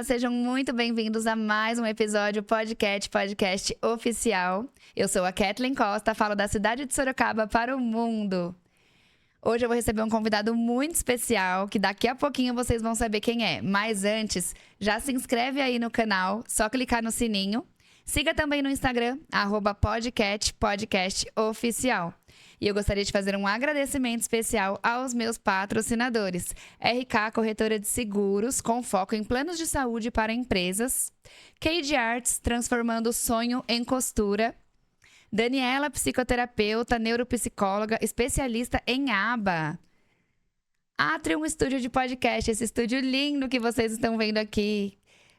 sejam muito bem-vindos a mais um episódio Podcast Oficial. Eu sou a Kathleen Costa, falo da cidade de Sorocaba para o mundo. Hoje eu vou receber um convidado muito especial, que daqui a pouquinho vocês vão saber quem é. Mas antes, já se inscreve aí no canal, só clicar no sininho. Siga também no Instagram, @podcastoficial. E eu gostaria de fazer um agradecimento especial aos meus patrocinadores. RK Corretora de Seguros, com foco em planos de saúde para empresas. Cade Arts, transformando o sonho em costura. Daniela, psicoterapeuta, neuropsicóloga, especialista em aba. Atrium Estúdio de Podcast, esse estúdio lindo que vocês estão vendo aqui.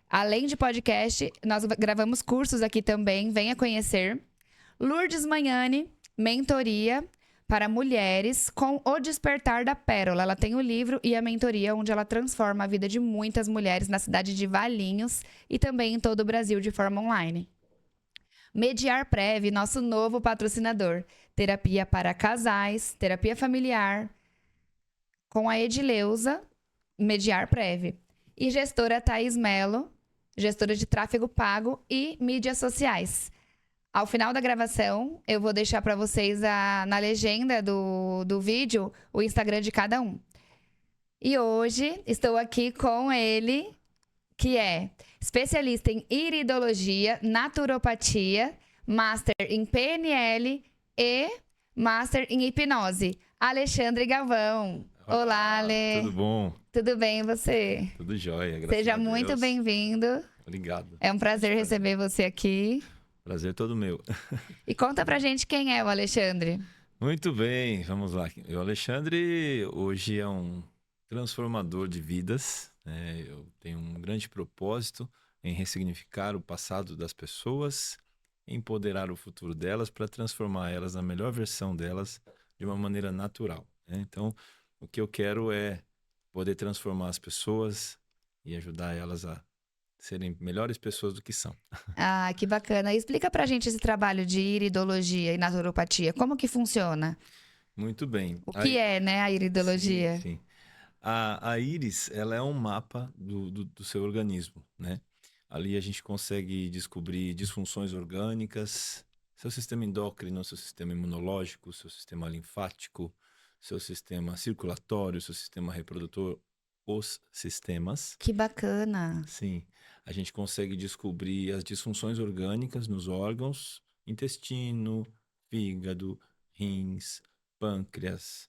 Além de podcast, nós gravamos cursos aqui também, venha conhecer. Lourdes Magnani, mentoria para mulheres com O Despertar da Pérola. Ela tem o livro e a mentoria onde ela transforma a vida de muitas mulheres na cidade de Valinhos e também em todo o Brasil de forma online. Mediar Prev, nosso novo patrocinador. Terapia para casais, terapia familiar, com a Edileuza, Mediar Prev. E gestora Thaís Mello, gestora de tráfego pago e mídias sociais. Ao final da gravação, eu vou deixar para vocês na legenda do vídeo o Instagram de cada um. E hoje estou aqui com ele, que é especialista em iridologia, naturopatia, master em PNL e master em hipnose, Alexandre Galvão. Olá, Ale. Tudo bom? Tudo bem, e você? Tudo jóia, graças Seja a Deus. muito bem-vindo. Obrigado. É um prazer receber você aqui. Prazer todo meu. E conta pra gente quem é o Alexandre. Muito bem, vamos lá. O Alexandre hoje é um transformador de vidas, né? Eu tenho um grande propósito em ressignificar o passado das pessoas, empoderar o futuro delas para transformar elas na melhor versão delas de uma maneira natural, né? Então, o que eu quero é poder transformar as pessoas e ajudar elas a serem melhores pessoas do que são. Ah, que bacana. Explica pra gente esse trabalho de iridologia e naturopatia. Como que funciona? Muito bem. O que é, né, a iridologia? Sim, sim. A íris, ela é um mapa do seu organismo, né? Ali a gente consegue descobrir disfunções orgânicas, seu sistema endócrino, seu sistema imunológico, seu sistema linfático, seu sistema circulatório, seu sistema reprodutor, os sistemas. Que bacana. Sim, a gente consegue descobrir as disfunções orgânicas nos órgãos, intestino, fígado, rins, pâncreas,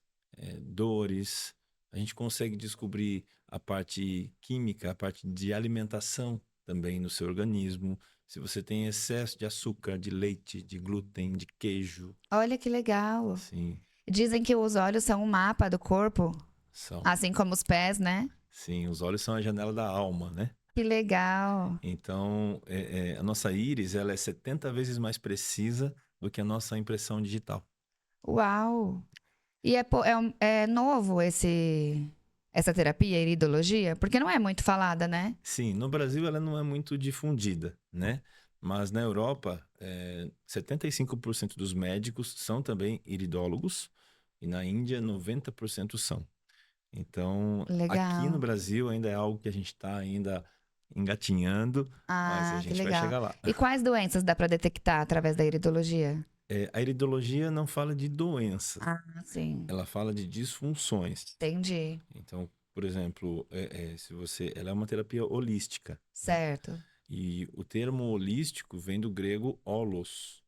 dores. A gente consegue descobrir a parte química, a parte de alimentação também no seu organismo. Se você tem excesso de açúcar, de leite, de glúten, de queijo. Olha que legal. Sim, Dizem que os olhos são um mapa do corpo, são. assim como os pés, né? Sim, os olhos são a janela da alma, né? Que legal. Então, a nossa íris, ela é 70 vezes mais precisa do que a nossa impressão digital. Uau. E é novo essa terapia, iridologia? Porque não é muito falada, né? Sim, no Brasil ela não é muito difundida, né? Mas na Europa, 75% dos médicos são também iridólogos e na Índia 90% são. Então, aqui no Legal. Brasil ainda é algo que a gente está ainda engatinhando, mas a Ah, que gente vai legal. chegar lá. E quais doenças dá pra detectar através da iridologia? A iridologia não fala de doenças, Ah, sim. ela fala de disfunções. Entendi. Então, por exemplo, ela é uma terapia holística, né? Certo. E o termo holístico vem do grego holos,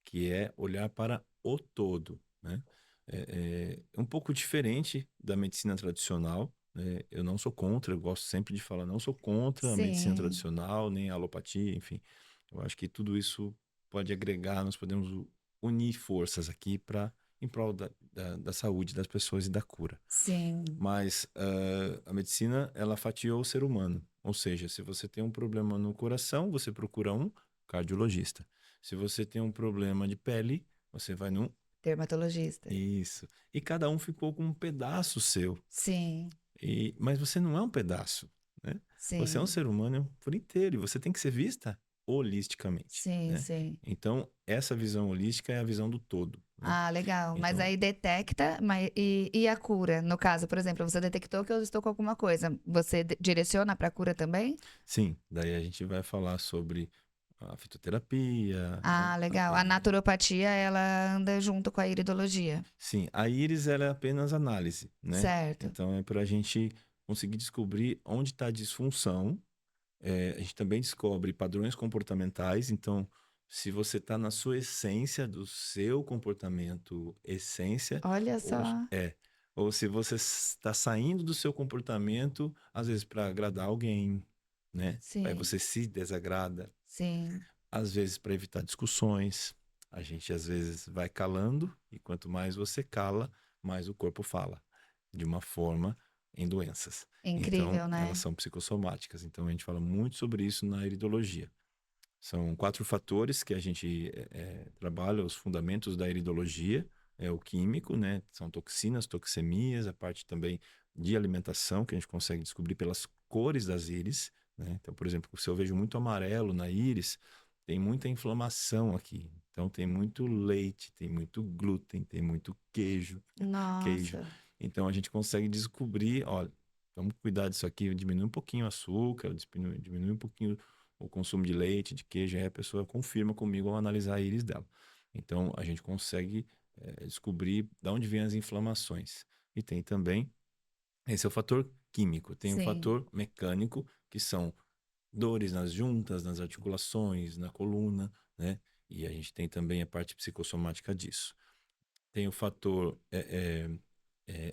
que é olhar para o todo, né? É um pouco diferente da medicina tradicional, né? Eu não sou contra, eu gosto sempre de falar, não sou contra a medicina Sim. tradicional, nem a alopatia, enfim. Eu acho que tudo isso pode agregar, nós podemos unir forças aqui para em prol da saúde das pessoas e da cura. Sim. Mas a medicina, ela fatiou o ser humano. Ou seja, se você tem um problema no coração, você procura um cardiologista. Se você tem um problema de pele, você vai num... Dermatologista. Isso. E cada um ficou com um pedaço seu. Sim. Mas você não é um pedaço, né? Você é um Sim. ser humano por inteiro e você tem que ser vista holisticamente, Sim, né? sim. Então, essa visão holística é a visão do todo, né? Ah, legal. Mas Então, aí detecta, e a cura? No caso, por exemplo, você detectou que eu estou com alguma coisa. Você direciona para a cura também? sim, daí a gente vai falar sobre a fitoterapia, né? Ah, legal. A naturopatia, ela anda junto com a iridologia. Sim, a íris ela é apenas análise, né? Certo. Então é para a gente conseguir descobrir onde está a disfunção. A gente também descobre padrões comportamentais. Então, se você está na sua essência do seu comportamento, essência, Olha ou, só. é, ou se você está saindo do seu comportamento, às vezes para agradar alguém, né? Aí Sim, você se desagrada, sim. às vezes para evitar discussões. A gente às vezes vai calando e quanto mais você cala, mais o corpo fala, de uma forma em doenças. Então, Incrível, elas né? são psicossomáticas. Então, a gente fala muito sobre isso na iridologia. São 4 fatores que a gente trabalha, os fundamentos da iridologia. É o químico, né? São toxinas, toxemias, a parte também de alimentação, que a gente consegue descobrir pelas cores das íris, né? Então, por exemplo, se eu vejo muito amarelo na íris, tem muita inflamação aqui. Então, tem muito leite, tem muito glúten, tem muito queijo. Nossa. Então, a gente consegue descobrir, olha, vamos cuidar disso aqui, diminui um pouquinho o açúcar, diminui um pouquinho o consumo de leite, de queijo, aí a pessoa confirma comigo ao analisar a íris dela. Então, a gente consegue descobrir de onde vêm as inflamações. E tem também, esse é o fator químico, tem o Sim. fator mecânico, que são dores nas juntas, nas articulações, na coluna, né? E a gente tem também a parte psicossomática disso. Tem o fator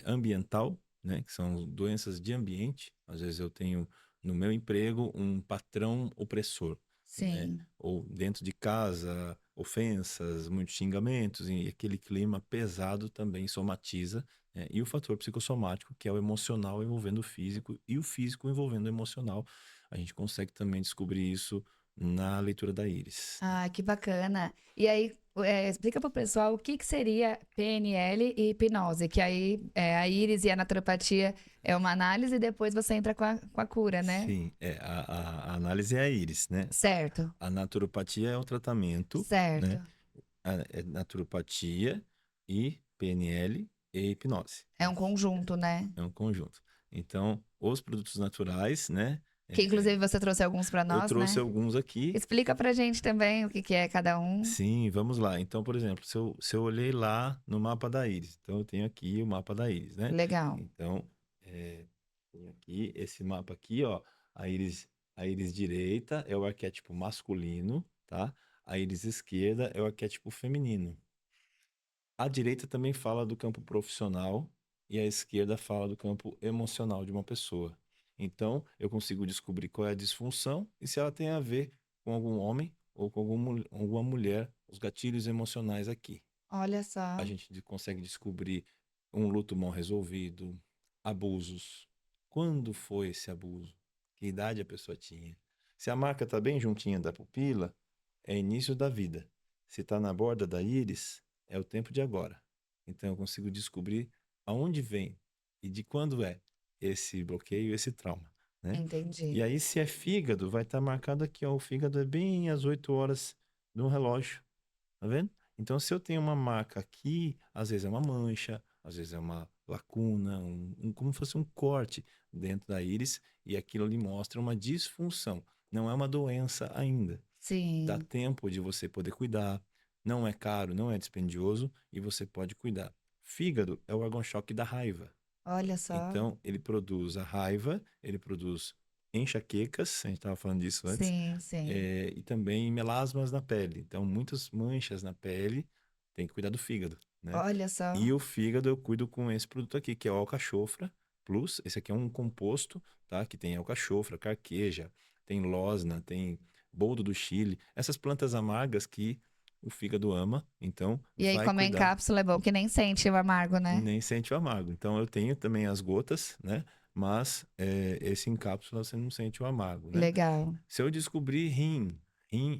ambiental, né? Que são doenças de ambiente. Às vezes eu tenho no meu emprego um patrão opressor, né? Sim. Ou dentro de casa, ofensas, muitos xingamentos, e aquele clima pesado também somatiza, né? E o fator psicossomático, que é o emocional envolvendo o físico e o físico envolvendo o emocional. A gente consegue também descobrir isso na leitura da íris, né? Ah, que bacana. E aí, explica para o pessoal o que que seria PNL e hipnose, que aí a íris e a naturopatia é uma análise e depois você entra com a cura, né? Sim, a análise é a íris, né? Certo, A naturopatia é o tratamento, né? certo. É naturopatia e PNL e hipnose. É um conjunto, né? É um conjunto. Então, os produtos naturais, né? Que inclusive você trouxe alguns para Eu nós, trouxe né? alguns aqui. Explica pra gente também o que que é cada um. Sim, vamos lá. Então, por exemplo, se eu olhei lá no mapa da íris, então eu tenho aqui o mapa da íris, né? Legal. Então, tenho aqui esse mapa aqui, ó. A íris, a íris direita é o arquétipo masculino, tá? A íris esquerda é o arquétipo feminino. A direita também fala do campo profissional e a esquerda fala do campo emocional de uma pessoa. Então, eu consigo descobrir qual é a disfunção e se ela tem a ver com algum homem ou com alguma mulher, os gatilhos emocionais aqui. Olha A só. gente consegue descobrir um luto mal resolvido, abusos. Quando foi esse abuso? Que idade a pessoa tinha? Se a marca está bem juntinha da pupila, é início da vida. Se está na borda da íris, é o tempo de agora. Então eu consigo descobrir aonde vem e de quando é esse bloqueio, esse trauma, né? E Entendi. aí, se é fígado, vai estar marcado aqui, ó. O fígado é bem às 8 horas do relógio. Tá vendo? Então, se eu tenho uma marca aqui, às vezes é uma mancha, às vezes é uma lacuna, como se fosse um corte dentro da íris, e aquilo ali mostra uma disfunção. Não é uma doença ainda. Dá Sim. tempo de você poder cuidar, não é caro, não é dispendioso, e você pode cuidar. Fígado é o órgão-choque da raiva. Olha só. Então, ele produz a raiva, ele produz enxaquecas, a gente estava falando disso antes, Sim, sim. e também melasmas na pele. Então, muitas manchas na pele, tem que cuidar do fígado, né? Olha só. E o fígado eu cuido com esse produto aqui, que é o alcachofra plus. Esse aqui é um composto, tá? Que tem alcachofra, carqueja, tem losna, tem boldo do Chile. Essas plantas amargas que o fígado ama, então E aí, vai como é em cuidar. cápsula, é bom que nem sente o amargo, né? Nem sente o amargo. Então eu tenho também as gotas, né? Mas esse em cápsula você não sente o amargo, né? Legal. Se eu descobrir rim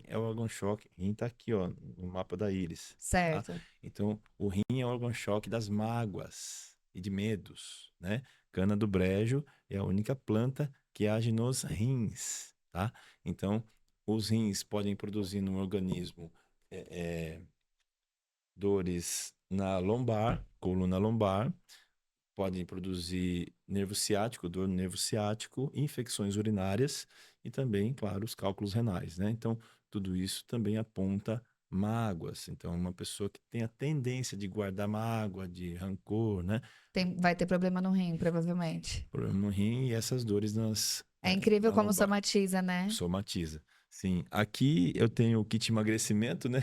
é o órgão-choque, rim tá aqui, ó, no mapa da íris, tá? Certo. Então, o rim é o órgão-choque das mágoas e de medos, né? Cana do brejo é a única planta que age nos rins, tá? Então, os rins podem produzir no organismo é, é, dores na lombar, coluna lombar, podem produzir nervo ciático, dor no nervo ciático, infecções urinárias e também, claro, os cálculos renais, né? Então, tudo isso também aponta mágoas. Então, uma pessoa que tem a tendência de guardar mágoa, de rancor, né? Vai ter problema no rim, provavelmente. Problema no rim e essas dores É incrível na como lombar. somatiza, né? Somatiza. Sim, aqui eu tenho o kit emagrecimento, né?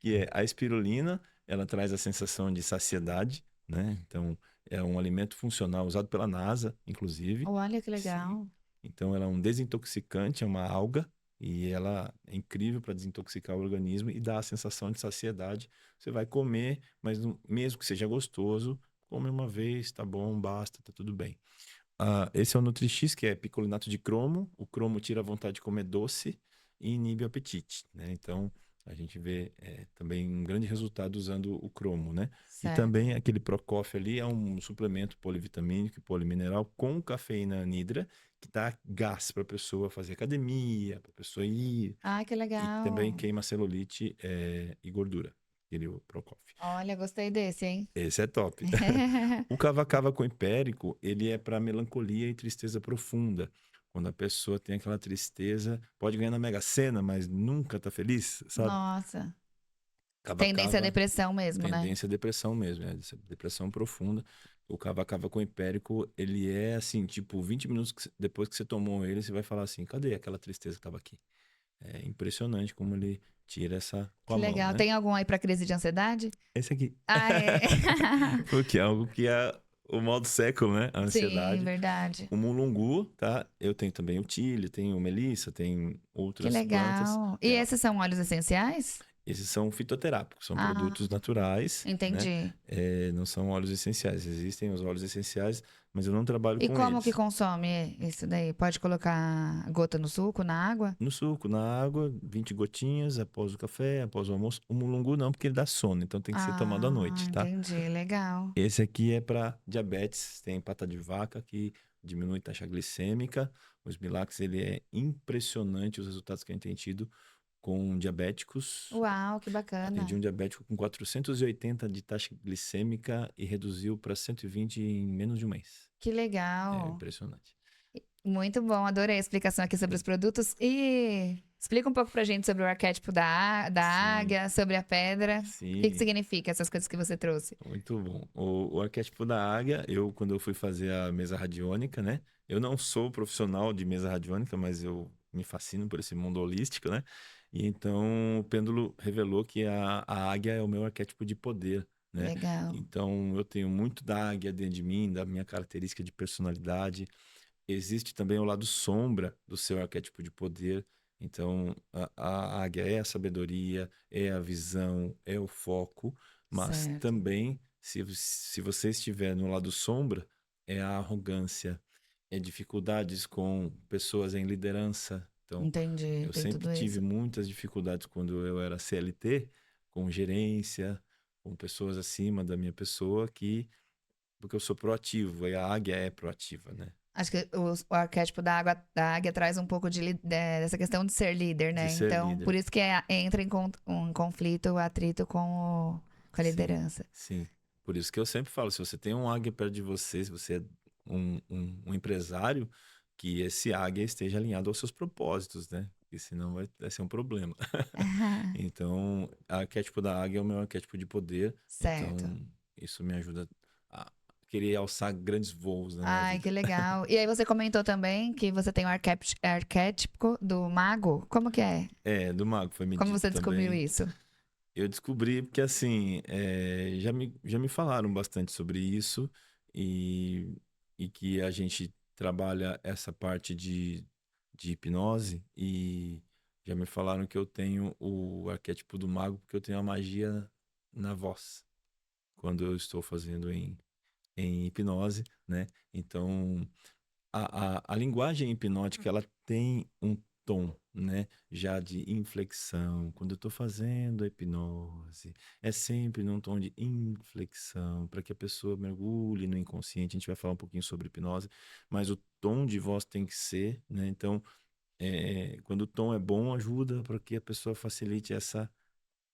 Que é a espirulina, ela traz a sensação de saciedade, né? Então, é um alimento funcional usado pela NASA, inclusive. Olha que Sim. legal. Então, ela é um desintoxicante, é uma alga, e ela é incrível para desintoxicar o organismo e dá a sensação de saciedade. Você vai comer, mas mesmo que seja gostoso, come uma vez, tá bom, basta, tá tudo bem. Esse é o Nutri-X, que é picolinato de cromo. O cromo tira a vontade de comer doce e inibe o apetite, né? Então, a gente vê também um grande resultado usando o cromo, né? E Certo. também aquele Procoff ali é um suplemento polivitamínico e polimineral com cafeína anidra, que dá gás para a pessoa fazer academia, para a pessoa ir, Ai, que e também legal. queima celulite e gordura, aquele Procoff. Olha, gostei desse, hein? Esse é top. O cava-cava com hipérico, ele é para melancolia e tristeza profunda. Quando a pessoa tem aquela tristeza, pode ganhar na Mega Sena, mas nunca tá feliz, sabe? Nossa. Tendência à Cava-cava, depressão mesmo, né? tendência à depressão mesmo, essa depressão profunda. O cava-cava com hipérico, ele é assim, tipo, 20 minutos depois que você tomou ele, você vai falar assim, cadê aquela tristeza que tava aqui? É impressionante como ele tira essa com Que a mão, legal. né? Tem algum aí pra crise de ansiedade? Esse aqui. Ah, é. Porque é algo que é o mal do século, né? A Sim, ansiedade. verdade. O mulungu, tá? Eu tenho também o chile, tenho melissa, tem Que outras plantas. legal. E esses são óleos essenciais? Esses são fitoterápicos, são Ah, produtos naturais, né? entendi. Não são óleos essenciais. Existem os óleos essenciais, mas eu não trabalho E com como que eles. consome isso daí? Pode colocar gota no suco, na água? No suco, na água, 20 gotinhas após o café, após o almoço. O mulungu não, porque ele dá sono, então tem que ser tomado à Ah, noite, tá? entendi. Legal. Esse aqui é para diabetes, tem pata de vaca que diminui taxa glicêmica. O Smilax, ele é impressionante os resultados que a gente tem tido com diabéticos. Uau, que Atendi bacana. um diabético com 480 de taxa glicêmica e reduziu para 120 em menos de um mês. Que É legal. impressionante. Muito bom, adorei a explicação aqui sobre os produtos. E explica um pouco pra gente sobre o arquétipo da Sim, águia, sobre a pedra. O que que sim, significa essas coisas que você trouxe? muito bom. O arquétipo da águia, quando eu fui fazer a mesa radiônica, né? Eu não sou profissional de mesa radiônica, mas eu me fascino por esse mundo holístico, né? E então o pêndulo revelou que a águia é o meu arquétipo de poder, né? Legal. Então eu tenho muito da águia dentro de mim, da minha característica de personalidade. Existe também o lado sombra do seu arquétipo de poder. Então, a águia é a sabedoria, é a visão, é o foco, mas Certo. também, se você estiver no lado sombra, é a arrogância, é dificuldades com pessoas em liderança. Então, Entendi. eu Tem sempre tudo tive isso. muitas dificuldades quando eu era CLT, com gerência, com pessoas acima da minha pessoa, porque eu sou proativo, e a águia é proativa, né? Acho que o arquétipo da águia traz um pouco dessa questão de ser líder, De né? ser Então, por líder. isso que entra em um conflito, atrito com a Sim, liderança. sim. Por isso que eu sempre falo, se você tem um águia perto de você, se você é um empresário, que esse águia esteja alinhado aos seus propósitos, né? Porque senão vai ser um problema. Então, o arquétipo da águia é o meu arquétipo de poder. Certo. Então, isso me ajuda a querer alçar grandes voos na minha Ai, vida. que legal. E aí você comentou também que você tem um arquétipo do mago. Como que é? É, do mago foi Como medido você descobriu também. isso? Eu descobri porque, assim, já me falaram bastante sobre isso e, e que a gente trabalha essa parte de hipnose e já me falaram que eu tenho o arquétipo do mago porque eu tenho a magia na voz quando eu estou fazendo em hipnose, né? Então, a linguagem hipnótica ela tem um tom, né, já de inflexão. Quando eu estou fazendo a hipnose, é sempre num tom de inflexão, para que a pessoa mergulhe no inconsciente. A gente vai falar um pouquinho sobre hipnose, mas o tom de voz tem que ser, né? Então, quando o tom é bom, ajuda para que a pessoa facilite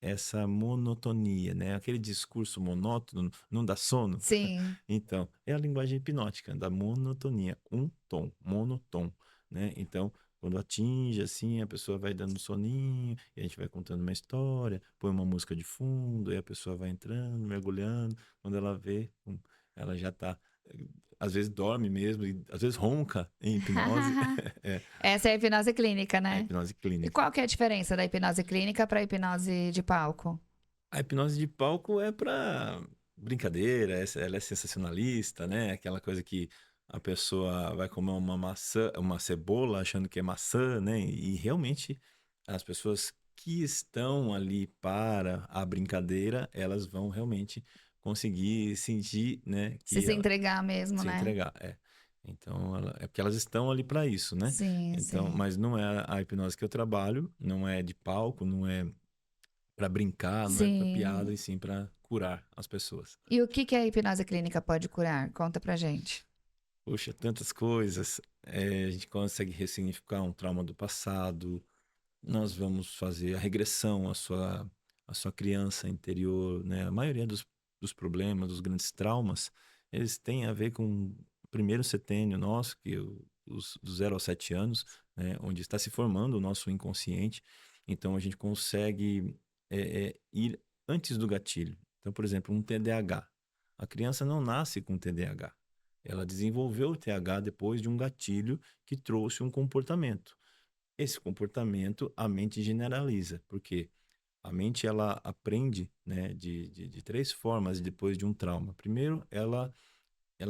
essa monotonia, né? Aquele discurso monótono não dá sono. Sim. Então, é a linguagem hipnótica da monotonia, um tom, monotom, né? Então, quando atinge assim, a pessoa vai dando um soninho, e a gente vai contando uma história, põe uma música de fundo, e a pessoa vai entrando, mergulhando, quando ela vê, ela já tá, às vezes dorme mesmo, e às vezes ronca em hipnose. É Essa é a hipnose clínica, a né? hipnose E clínica. qual que é a diferença da hipnose clínica para a hipnose de palco? A hipnose de palco é pra brincadeira, ela é sensacionalista, né? Aquela coisa que a pessoa vai comer uma maçã, uma cebola achando que é maçã, né? E realmente as pessoas que estão ali para a brincadeira, elas vão realmente conseguir sentir, né, Se entregar mesmo, se né? entregar, é. Então, é porque elas estão ali para isso, né? Sim, Então, sim. mas não é a hipnose que eu trabalho, não é de palco, não é para brincar, não é para piada, Sim. e sim para curar as pessoas. E o que que a hipnose clínica pode curar? Conta pra gente. Poxa, tantas coisas. A gente consegue ressignificar um trauma do passado. Nós vamos fazer a regressão à sua criança interior, né? A maioria dos problemas, dos grandes traumas, eles têm a ver com o primeiro setênio nosso, que é do 0 aos 7 anos, né? Onde está se formando o nosso inconsciente. Então, a gente consegue ir antes do gatilho. Então, por exemplo, um TDAH. A criança não nasce com TDAH. Ela desenvolveu o TH depois de um gatilho que trouxe um comportamento. Esse comportamento a mente generaliza, porque a mente ela aprende, né, de três formas depois de um trauma. Primeiro, ela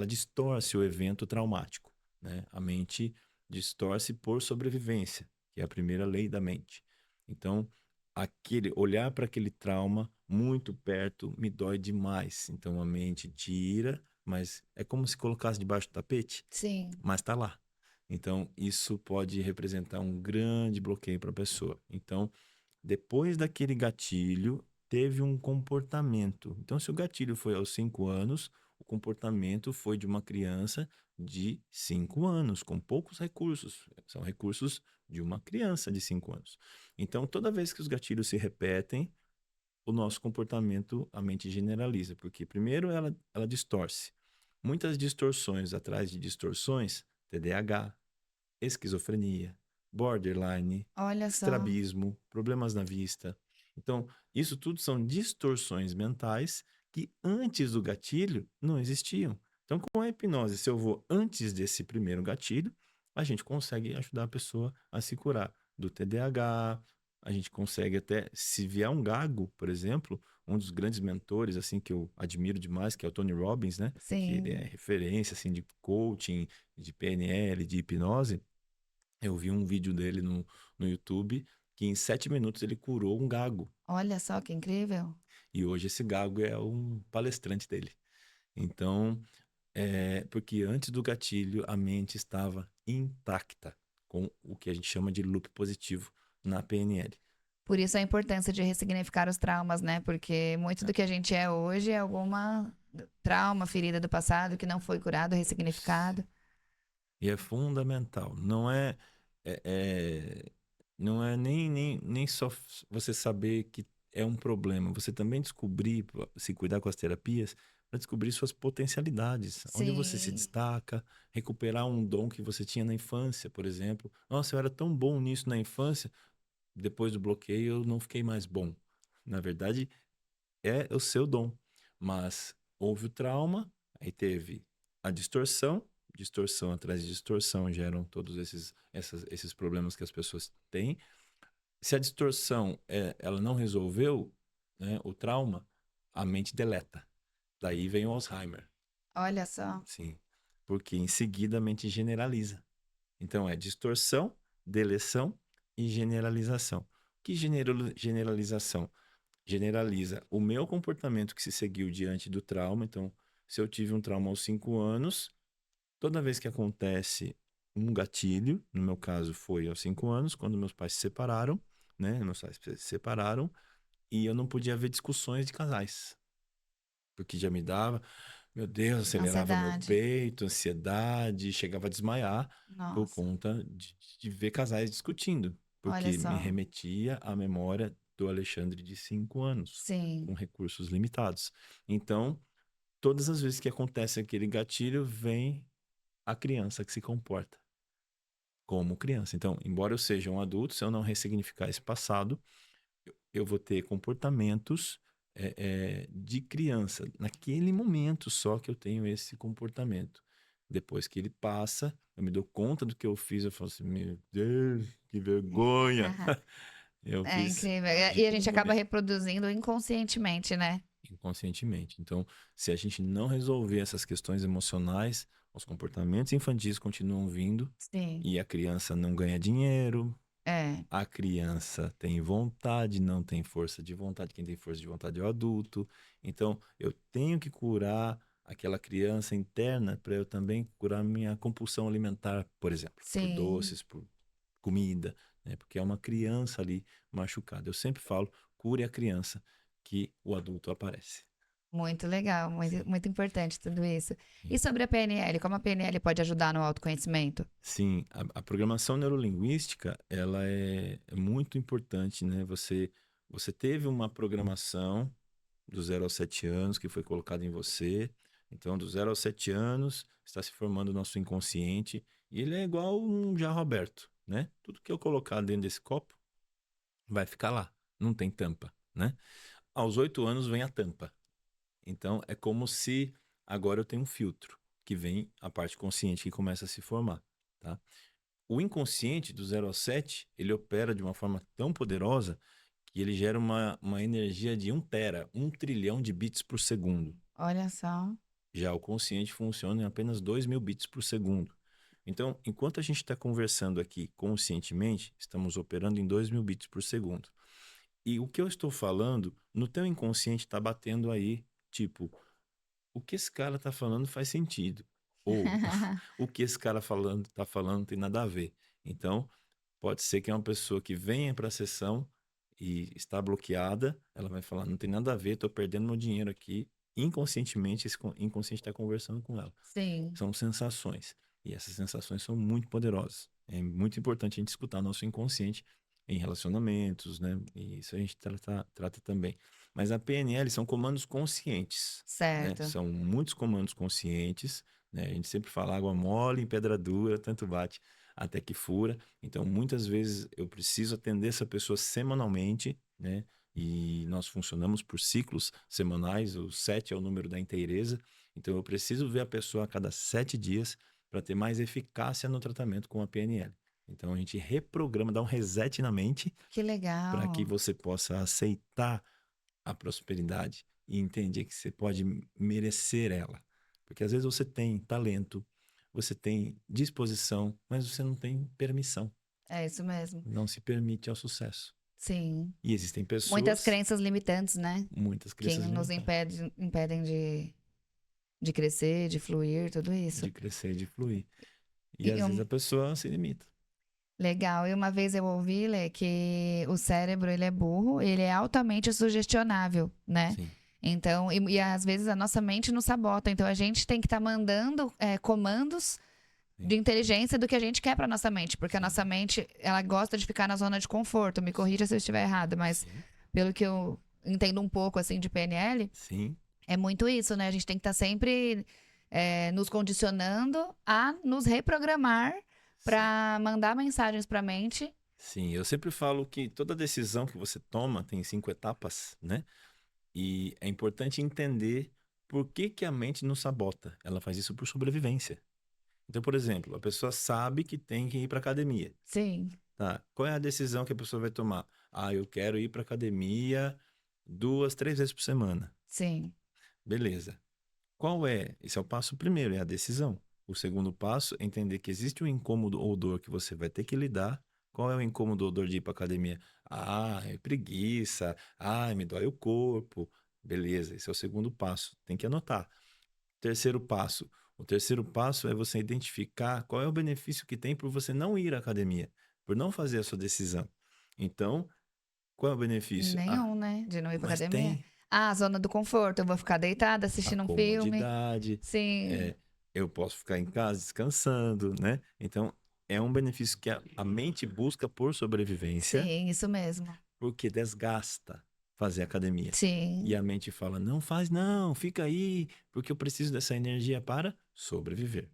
distorce o evento traumático, né? A mente distorce por sobrevivência, que é a primeira lei da mente. Então, olhar para aquele trauma muito perto me dói demais. Então a mente tira, mas é como se colocasse debaixo do tapete, Sim. mas está lá. Então, isso pode representar um grande bloqueio para a pessoa. Então, depois daquele gatilho, teve um comportamento. Então, se o gatilho foi aos 5 anos, o comportamento foi de uma criança de 5 anos, com poucos recursos. São recursos de uma criança de 5 anos. Então, toda vez que os gatilhos se repetem, o nosso comportamento, a mente generaliza, porque primeiro ela distorce. Muitas distorções atrás de distorções, TDAH, esquizofrenia, borderline, Olha só. estrabismo, problemas na vista. Então, isso tudo são distorções mentais que antes do gatilho não existiam. Então, com a hipnose, se eu vou antes desse primeiro gatilho, a gente consegue ajudar a pessoa a se curar do TDAH. A gente consegue até, se vier um gago, por exemplo, um dos grandes mentores assim que eu admiro demais, que é o Tony Robbins, né? Que ele é Sim. referência assim de coaching, de PNL, de hipnose. Eu vi um vídeo dele no YouTube que em 7 minutos ele curou um gago. Olha só que incrível. E hoje esse gago é um palestrante dele. Então, porque antes do gatilho a mente estava intacta com o que a gente chama de loop positivo na PNL. Por isso a importância de ressignificar os traumas, né? Porque muito do que a gente é hoje é alguma trauma, ferida do passado que não foi curado, ressignificado. E é fundamental. É, é- não é nem só você saber que é um problema. Você também descobrir, se cuidar com as terapias, para descobrir suas potencialidades, onde você se Sim. destaca, recuperar um dom que você tinha na infância, por exemplo. Nossa, eu era tão bom nisso na infância, depois do bloqueio eu não fiquei mais bom. Na verdade, é o seu dom. Mas houve o trauma, aí teve a distorção, distorção atrás de distorção geram todos esses problemas que as pessoas têm. Se a distorção ela não resolveu, né, o trauma, a mente deleta. Daí vem o Alzheimer. Olha só. Sim. Porque em seguida a mente generaliza. Então é distorção, deleção e generalização. Que generalização? Generaliza o meu comportamento que se seguiu diante do trauma. Então, se eu tive um trauma aos 5 anos, toda vez que acontece um gatilho, no meu caso foi aos 5 anos, quando meus pais se separaram, né? Meus pais se separaram e eu não podia ver discussões de casais, porque já me dava. Meu Deus, acelerava meu Ansiedade. peito, ansiedade, chegava a desmaiar por Nossa, conta de ver casais discutindo, olha porque me só. remetia à memória do Alexandre de 5 anos, com Sim, recursos limitados. Então, todas as vezes que acontece aquele gatilho, vem a criança que se comporta como criança. Então, embora eu seja um adulto, se eu não ressignificar esse passado, eu vou ter comportamentos de criança. Naquele momento só que eu tenho esse comportamento. Depois que ele passa, eu me dou conta do que eu fiz, eu falo assim, meu Deus, que vergonha. Eu é fiz, incrível. agi E a como gente um acaba momento, reproduzindo inconscientemente, né? inconscientemente. Então, se a gente não resolver essas questões emocionais, os comportamentos infantis continuam vindo Sim, e a criança não ganha dinheiro, é. a criança tem vontade, não tem força de vontade. Quem tem força de vontade é o adulto. Então, eu tenho que curar aquela criança interna para eu também curar minha compulsão alimentar, por exemplo, por Sim, doces, por comida, né? Porque é uma criança ali machucada. Eu sempre falo, cure a criança que o adulto aparece. muito legal, muito, Sim. muito importante tudo isso. E Sim. sobre a PNL, como a PNL pode ajudar no autoconhecimento? Sim, a programação neurolinguística, ela é muito importante, né? Você teve uma programação do 0 aos 7 anos que foi colocada em você. Então, do 0 aos 7 anos, está se formando o nosso inconsciente. E ele é igual um jarro aberto, né? Tudo que eu colocar dentro desse copo vai ficar lá. Não tem tampa, né? Aos 8 anos vem a tampa. Então, é como se agora eu tenho um filtro, que vem a parte consciente que começa a se formar, tá? O inconsciente, do 0 ao 7, ele opera de uma forma tão poderosa que ele gera uma energia de 1 tera, 1 trilhão de bits por segundo. Olha só. Já o consciente funciona em apenas 2.000 bits por segundo. Então, enquanto a gente está conversando aqui conscientemente, estamos operando em 2.000 bits por segundo. E o que eu estou falando, no teu inconsciente está batendo aí, tipo, o que esse cara está falando faz sentido. Ou o que esse cara está falando não tem nada a ver. Então, pode ser que é uma pessoa que venha para a sessão e está bloqueada, ela vai falar, não tem nada a ver, estou perdendo meu dinheiro aqui. Inconscientemente, esse inconsciente está conversando com ela. Sim, São sensações. E essas sensações são muito poderosas. É muito importante a gente escutar nosso inconsciente em relacionamentos, né? E isso a gente trata também. Mas a PNL são comandos conscientes, né? certo. São muitos comandos conscientes, né? A gente sempre fala água mole em pedra dura, tanto bate até que fura. Então, muitas vezes eu preciso atender essa pessoa semanalmente, né? E nós funcionamos por ciclos semanais, o 7 é o número da inteireza. Então, eu preciso ver a pessoa a cada 7 dias para ter mais eficácia no tratamento com a PNL. Então, a gente reprograma, dá um reset na mente Que para que legal. você possa aceitar a prosperidade e entender que você pode merecer ela. Porque às vezes você tem talento, você tem disposição, mas você não tem permissão. É isso mesmo. Não se permite ao sucesso. Sim. E existem Muitas pessoas, crenças limitantes, né? muitas Que crenças nos limitadas, impedem de crescer, de fluir, tudo isso. de crescer e de fluir. E E às vezes a pessoa se limita. legal. E uma vez eu ouvi, Lê, que o cérebro ele é burro, ele é altamente sugestionável, né? Sim, Então, e às vezes a nossa mente nos sabota. Então a gente tem que estar mandando comandos sim, de inteligência do que a gente quer para nossa mente, porque a nossa sim, mente ela gosta de ficar na zona de conforto. Me corrija se eu estiver errada, mas sim, pelo que eu entendo um pouco assim de PNL, sim, é muito isso, né? A gente tem que estar sempre nos condicionando a nos reprogramar sim. para mandar mensagens para a mente. Sim, eu sempre falo que toda decisão que você toma tem 5 etapas, né? E é importante entender por que que a mente nos sabota. Ela faz isso por sobrevivência. Então, por exemplo, a pessoa sabe que tem que ir para academia. Sim, Tá? Qual é a decisão que a pessoa vai tomar? Ah, eu quero ir para academia 2, 3 vezes por semana. sim. Beleza. Qual é? Esse é o passo primeiro, é a decisão. O segundo passo é entender que existe um incômodo ou dor que você vai ter que lidar. Qual é o incômodo ou dor de ir para academia? Ah, é preguiça. Ah, me dói o corpo. Beleza, esse é o segundo passo. Tem que anotar. Terceiro passo. O terceiro passo é você identificar qual é o benefício que tem por você não ir à academia, por não fazer a sua decisão. Então, qual é o benefício? Ah, Nenhum, né? De não ir pra mas academia. tem. Ah, zona do conforto. Eu vou ficar deitada A assistindo um filme. comodidade, Sim, é, eu posso ficar em casa descansando, né? Então, é um benefício que a mente busca por sobrevivência, sim, isso mesmo. porque desgasta fazer academia. E Sim. a mente fala: não faz, não, fica aí, porque eu preciso dessa energia para sobreviver.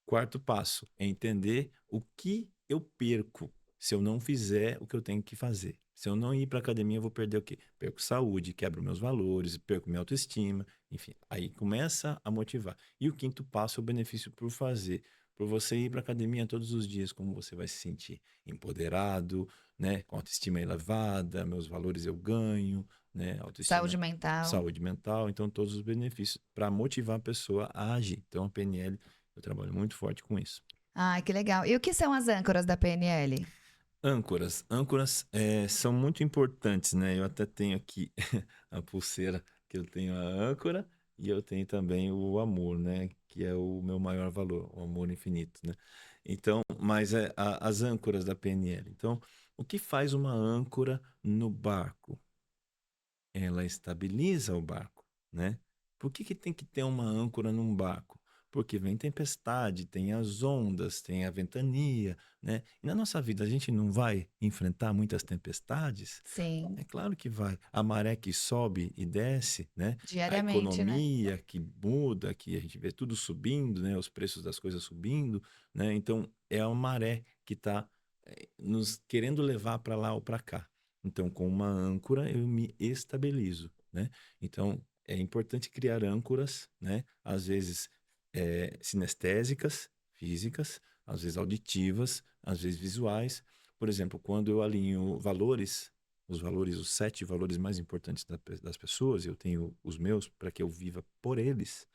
Quarto passo é entender o que eu perco se eu não fizer o que eu tenho que fazer. Se eu não ir para academia, eu vou perder o quê? Perco saúde, quebro meus valores, perco minha autoestima, enfim. Aí começa a motivar. E o quinto passo é o benefício por fazer. Por você ir para academia todos os dias, como você vai se sentir empoderado, né? Com autoestima elevada, meus valores eu ganho, né? Saúde Autoestima, mental. saúde mental, então todos os benefícios para motivar a pessoa a agir. Então a PNL eu trabalho muito forte com isso. Ai, que legal. E o que são as âncoras da PNL? Âncoras. Âncoras são muito importantes, né? Eu até tenho aqui a pulseira que eu tenho a âncora e eu tenho também o amor, né? Que é o meu maior valor, o amor infinito, né? Então, mas as âncoras da PNL. Então, o que faz uma âncora no barco? Ela estabiliza o barco, né? Por que que tem que ter uma âncora num barco? Porque vem tempestade, tem as ondas, tem a ventania, né? E na nossa vida a gente não vai enfrentar muitas tempestades? Sim, É claro que vai. A maré que sobe e desce, né? A diariamente, né? economia que muda, que a gente vê tudo subindo, né? Os preços das coisas subindo, né? Então é a maré que está nos querendo levar para lá ou para cá. Então, com uma âncora, eu me estabilizo, né? Então, é importante criar âncoras, né? Às vezes sinestésicas, físicas, às vezes auditivas, às vezes visuais. Por exemplo, quando eu alinho valores, os valores, os 7 valores mais importantes das pessoas, eu tenho os meus para que eu viva por eles,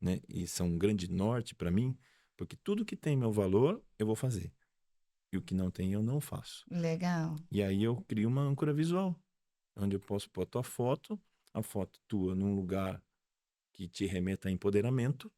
né? E são um grande norte para mim, porque tudo que tem meu valor, eu vou fazer. E o que não tem, eu não faço. Legal. E aí eu crio uma âncora visual, onde eu posso pôr tua foto, a foto tua num lugar que te remeta a empoderamento,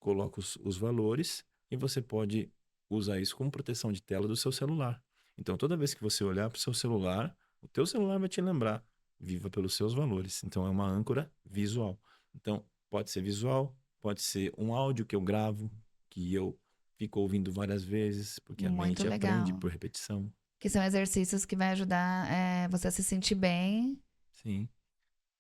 coloca os valores e você pode usar isso como proteção de tela do seu celular. Então, toda vez que você olhar para o seu celular, o teu celular vai te lembrar, viva pelos seus valores. Então, é uma âncora visual. Então, pode ser visual, pode ser um áudio que eu gravo, que eu fico ouvindo várias vezes, porque a Muito mente aprende legal. por repetição. Que são exercícios que vai ajudar você a se sentir bem Sim.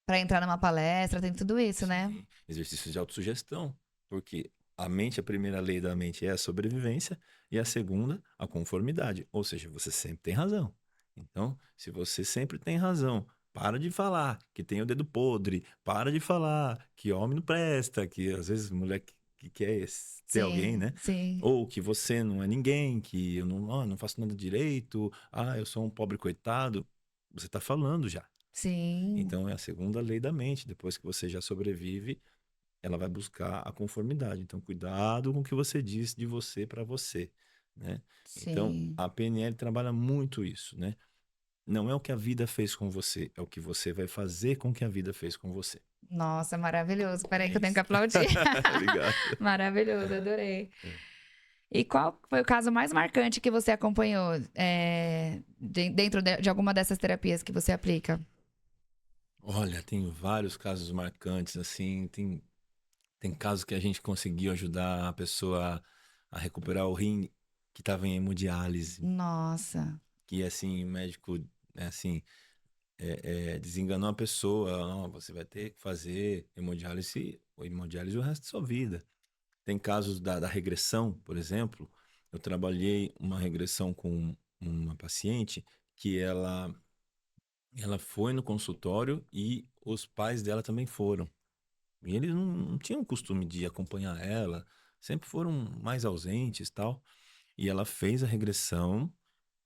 para entrar numa palestra, tem tudo isso, né? Sim, exercícios de autossugestão, porque a mente, a primeira lei da mente é a sobrevivência e a segunda, a conformidade. Ou seja, você sempre tem razão. Então, se você sempre tem razão, para de falar que tem o dedo podre, para de falar que homem não presta, que às vezes mulher que quer ter alguém, Sim, né? sim, Ou que você não é ninguém, que eu não faço nada direito, eu sou um pobre coitado. Você está falando já. sim, Então é a segunda lei da mente. Depois que você já sobrevive, ela vai buscar a conformidade. Então, cuidado com o que você diz de você para você, né? Então, sim. a PNL trabalha muito isso, né? Não é o que a vida fez com você, é o que você vai fazer com o que a vida fez com você. Nossa, maravilhoso. Peraí É que eu tenho que isso. aplaudir. Obrigado. Maravilhoso, adorei. E qual foi o caso mais marcante que você acompanhou dentro de alguma dessas terapias que você aplica? Olha, tem vários casos marcantes, assim, tem casos que a gente conseguiu ajudar a pessoa a recuperar o rim que estava em hemodiálise, Nossa, que assim, o médico, assim, desenganou a pessoa, não, você vai ter que fazer hemodiálise o resto da sua vida. Tem casos da regressão, por exemplo, eu trabalhei uma regressão com uma paciente que ela foi no consultório e os pais dela também foram. E eles não tinham o costume de acompanhar ela, sempre foram mais ausentes e tal. E ela fez a regressão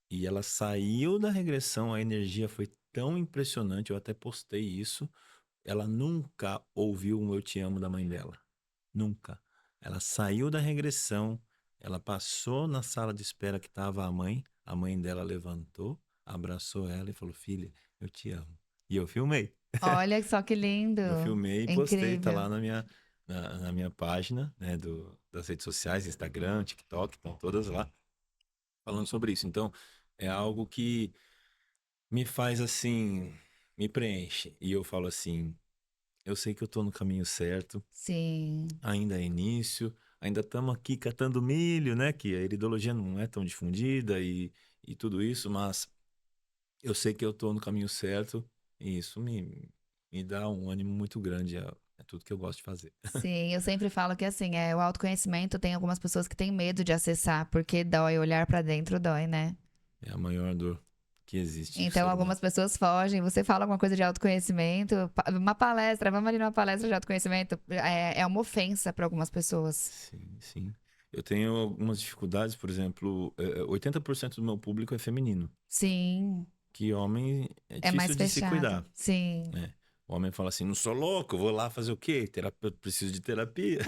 e ela saiu da regressão, a energia foi tão impressionante, eu até postei isso. Ela nunca ouviu um eu te amo da mãe dela. Nunca. Ela saiu da regressão, ela passou na sala de espera que estava a mãe dela levantou, abraçou ela e falou: Filha, eu te amo. E eu filmei. olha só que lindo. Eu filmei e postei, tá Incrível. lá na minha página, né, das redes sociais, Instagram, TikTok, estão todas lá falando sobre isso. Então, é algo que me faz assim. me preenche. E eu falo assim, eu sei que eu tô no caminho certo, Sim, ainda é início, ainda estamos aqui catando milho, né? Que a iridologia não é tão difundida e tudo isso, mas eu sei que eu tô no caminho certo e isso me dá um ânimo muito grande. É tudo que eu gosto de fazer. sim. Eu sempre falo que assim, o autoconhecimento tem algumas pessoas que têm medo de acessar, porque dói, olhar pra dentro dói, né? É a maior dor que existe no Então, ser humano. algumas pessoas fogem. Você fala alguma coisa de autoconhecimento, uma palestra, vamos ali numa palestra de autoconhecimento, é uma ofensa para algumas pessoas. Sim, sim. Eu tenho algumas dificuldades, por exemplo, 80% do meu público é feminino, Sim, que homem é é difícil mais de se fechado. cuidar, Sim. né? O homem fala assim, não sou louco, vou lá fazer o quê? Preciso de terapia.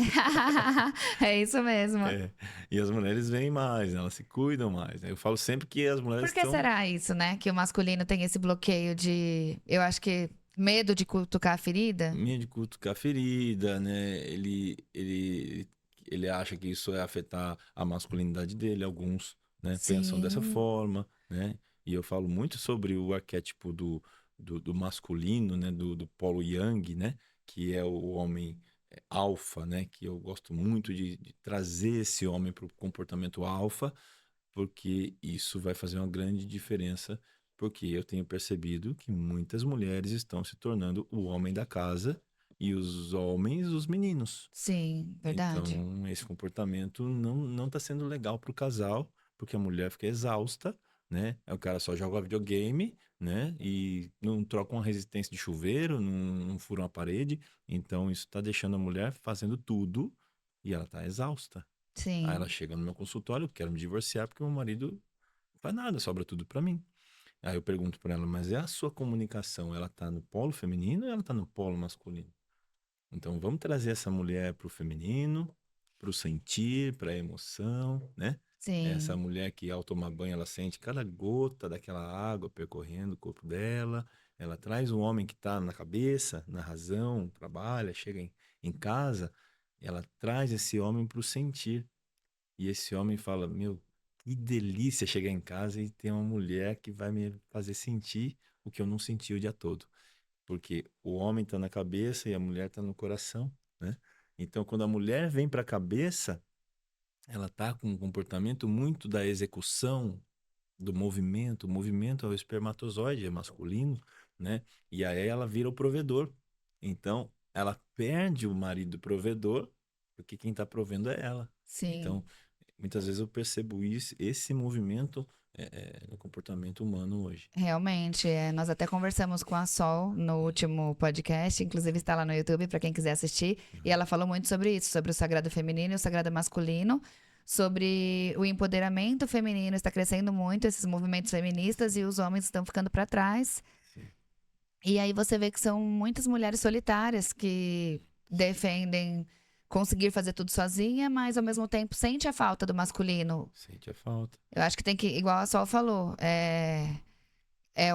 É isso mesmo. É. E as mulheres veem mais, elas se cuidam mais, né? Eu falo sempre que as mulheres Por que estão será isso, né? Que o masculino tem esse bloqueio de. Eu acho que medo de cutucar a ferida? meio de cutucar a ferida, né? Ele acha que isso é afetar a masculinidade dele, alguns, né? Pensam dessa Sim, forma, né? E eu falo muito sobre o arquétipo do masculino, né? Do polo yang, né? Que é o homem alfa, né? Que eu gosto muito de trazer esse homem para o comportamento alfa, porque isso vai fazer uma grande diferença, porque eu tenho percebido que muitas mulheres estão se tornando o homem da casa e os homens os meninos. sim, verdade. Então, esse comportamento não está sendo legal para o casal, porque a mulher fica exausta, né? Aí o cara só joga videogame, né? E não troca uma resistência de chuveiro, não fura uma parede. Então, isso está deixando a mulher fazendo tudo e ela está exausta. Aí ela Sim, chega no meu consultório, eu quero me divorciar porque meu marido não faz nada, sobra tudo pra mim. Aí eu pergunto pra ela, mas é a sua comunicação, ela tá no polo feminino ou ela tá no polo masculino? Então vamos trazer essa mulher pro feminino, pro sentir, pra emoção, né? Essa sim, mulher que ao tomar banho ela sente cada gota daquela água percorrendo o corpo dela. Ela traz o homem que tá na cabeça, na razão, trabalha, chega em casa, ela traz esse homem pro sentir. E esse homem fala: Meu, que delícia chegar em casa e ter uma mulher que vai me fazer sentir o que eu não senti o dia todo. Porque o homem está na cabeça e a mulher está no coração, né? Então, quando a mulher vem para a cabeça, ela tá com um comportamento muito da execução, do movimento. O movimento é o espermatozoide, é masculino, né? E aí ela vira o provedor. Então, ela perde o marido provedor, porque quem está provendo é ela. sim. Então, muitas vezes eu percebo isso, esse movimento no comportamento humano hoje. Realmente, nós até conversamos com a Sol no último podcast, inclusive está lá no YouTube para quem quiser assistir, e Uhum. ela falou muito sobre isso, sobre o sagrado feminino e o sagrado masculino, sobre o empoderamento feminino está crescendo muito, esses movimentos feministas e os homens estão ficando para trás. Sim, E aí você vê que são muitas mulheres solitárias que defendem conseguir fazer tudo sozinha, mas ao mesmo tempo sente a falta do masculino. sente a falta. Eu acho que tem que, igual a Sol falou,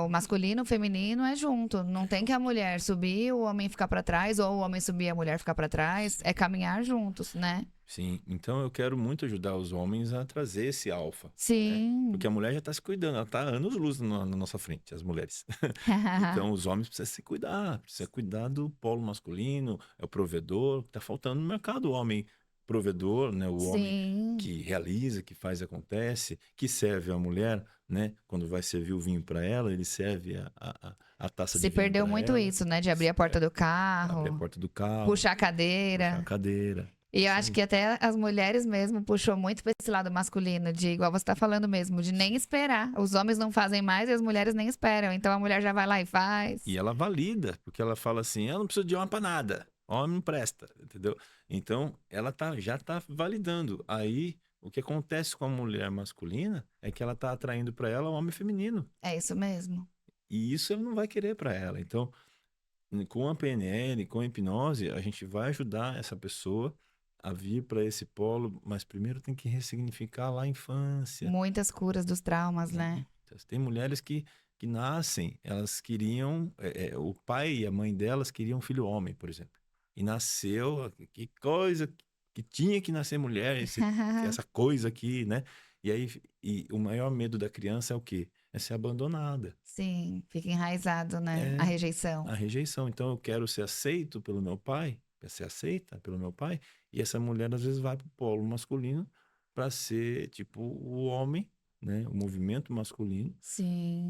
o masculino, o feminino é junto. Não tem que a mulher subir, o homem ficar pra trás, ou o homem subir e a mulher ficar pra trás. É Sim. caminhar juntos, né? Sim, então eu quero muito ajudar os homens a trazer esse alfa, né? Porque Sim. a mulher já está se cuidando, ela está anos-luz na nossa frente, as mulheres. Então os homens precisam se cuidar, precisam cuidar do polo masculino, é o provedor, está faltando no mercado o homem provedor, né? O homem Sim. que realiza, que faz acontece, que serve a mulher, né? Quando vai servir o vinho para ela, ele serve a taça de Se vinho perdeu para muito ela, isso, né? De abrir a porta do abre a carro, porta do carro, puxar a puxar a cadeira. cadeira. E eu Isso acho aí. que até as mulheres mesmo puxou muito pra esse lado masculino, de igual você tá falando mesmo, de nem esperar. Os homens não fazem mais e as mulheres nem esperam. Então a mulher já vai lá e E faz. ela valida, porque ela fala assim: eu não preciso de homem para nada, homem não presta, entendeu? Então, ela já tá validando. Aí, o que acontece com a mulher masculina é que ela tá atraindo para ela o homem feminino. É isso mesmo. E isso ele não vai querer para ela. Então, com a PNL, com a hipnose, a gente vai ajudar essa pessoa a vir para esse polo, mas primeiro tem que ressignificar lá a infância. Muitas curas dos traumas, né? Muitas. Tem mulheres que nascem, elas queriam, o pai e a mãe delas queriam um filho homem, por exemplo. E nasceu, que coisa que tinha que nascer mulher, essa coisa aqui, né? E aí, o maior medo da criança é o quê? é ser abandonada. Sim, fica enraizado, né? A É rejeição. a rejeição. Então eu quero ser aceito pelo meu pai, quer ser aceita pelo meu pai, e essa mulher às vezes vai pro polo masculino para ser tipo o homem, né? O movimento masculino